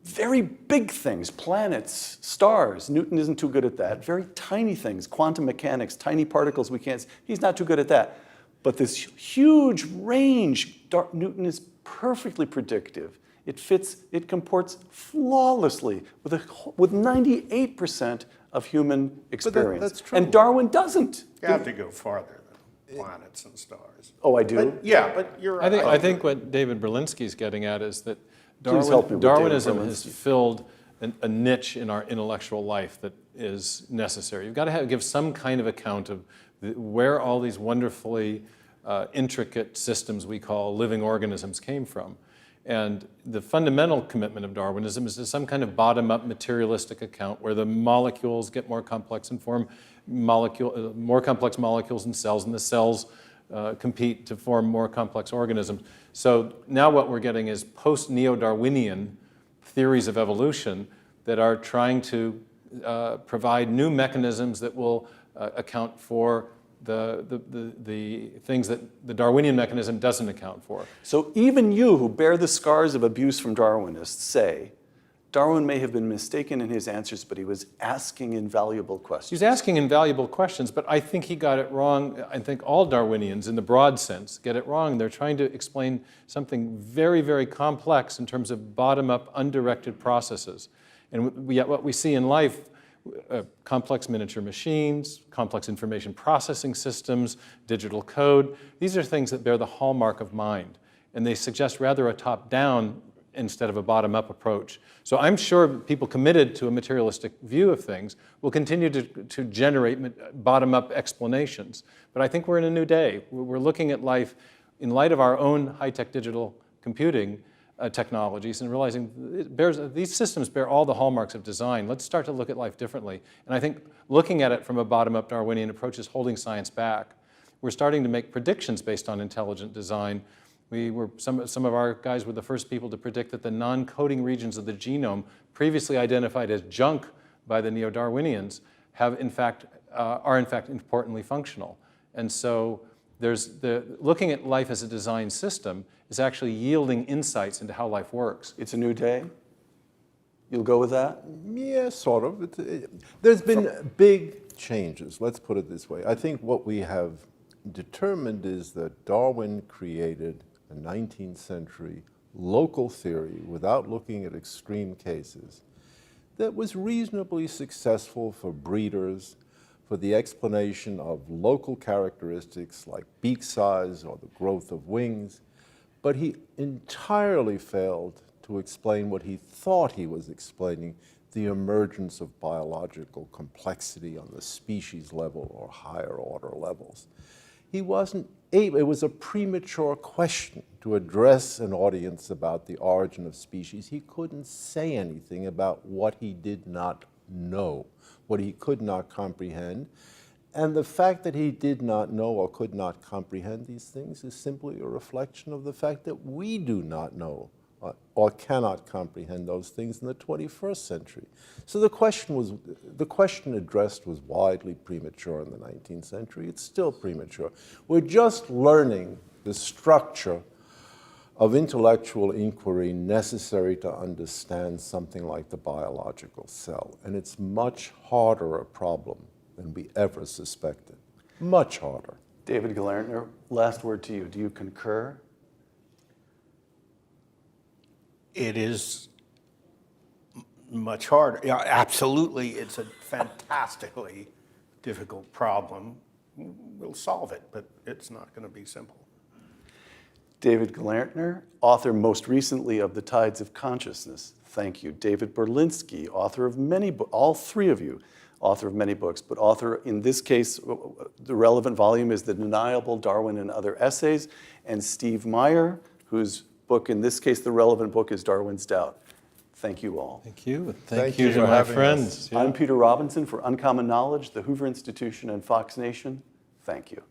very big things, planets, stars. Newton isn't too good at that. Very tiny things, quantum mechanics, tiny particles we can't see. He's not too good at that. But this huge range, Newton is perfectly predictive. It comports flawlessly with 98% of human experience. That's true. And Darwin doesn't. You have to go farther than planets and stars. Oh, I do? But you're right. I think what David Berlinski's getting at is that Please help me with David Darwinism has Berlinski. filled a niche in our intellectual life that is necessary. You've got to give some kind of account of where all these wonderfully intricate systems we call living organisms came from. And the fundamental commitment of Darwinism is to some kind of bottom-up materialistic account where the molecules get more complex and form more complex molecules in cells, and the cells compete to form more complex organisms. So now what we're getting is post-neo-Darwinian theories of evolution that are trying to provide new mechanisms that will account for the things that the Darwinian mechanism doesn't account for. So even you who bear the scars of abuse from Darwinists say, Darwin may have been mistaken in his answers, but he was asking invaluable questions. He's asking invaluable questions, but I think he got it wrong. I think all Darwinians, in the broad sense, get it wrong. They're trying to explain something very, very complex in terms of bottom-up, undirected processes. And yet what we see in life, complex miniature machines, complex information processing systems, digital code, these are things that bear the hallmark of mind. And they suggest rather a top-down instead of a bottom-up approach. So I'm sure people committed to a materialistic view of things will continue to generate bottom-up explanations. But I think we're in a new day. We're looking at life in light of our own high-tech digital computing technologies and realizing these systems bear all the hallmarks of design. Let's start to look at life differently. And I think looking at it from a bottom-up Darwinian approach is holding science back. We're starting to make predictions based on intelligent design. Some of our guys were the first people to predict that the non-coding regions of the genome, previously identified as junk by the neo-Darwinians, have in fact are in fact importantly functional. And so looking at life as a design system is actually yielding insights into how life works. It's a new day? You'll go with that? Yeah, sort of. There's been big changes, let's put it this way. I think what we have determined is that Darwin created a 19th century local theory without looking at extreme cases that was reasonably successful for breeders, for the explanation of local characteristics like beak size or the growth of wings, but he entirely failed to explain what he thought he was explaining, the emergence of biological complexity on the species level or higher order levels. He wasn't able, it was a premature question to address an audience about the origin of species. He couldn't say anything about what he did not know, what he could not comprehend. And the fact that he did not know or could not comprehend these things is simply a reflection of the fact that we do not know or cannot comprehend those things in the 21st century. So the question addressed was widely premature in the 19th century. It's still premature. We're just learning the structure of intellectual inquiry necessary to understand something like the biological cell. And it's much harder a problem than we ever suspected. Much harder. David Galertner, last word to you. Do you concur? It is much harder. Yeah, absolutely, it's a fantastically difficult problem. We'll solve it, but it's not going to be simple. David Galertner, author most recently of The Tides of Consciousness. Thank you. David Berlinski, author of many books, all three of you, author of many books, but author, in this case, the relevant volume is The Deniable Darwin and Other Essays, and Steve Meyer, whose book, in this case, the relevant book is Darwin's Doubt. Thank you all. Thank you. Thank you you to for my having friends. I'm Peter Robinson for Uncommon Knowledge, the Hoover Institution, and Fox Nation. Thank you.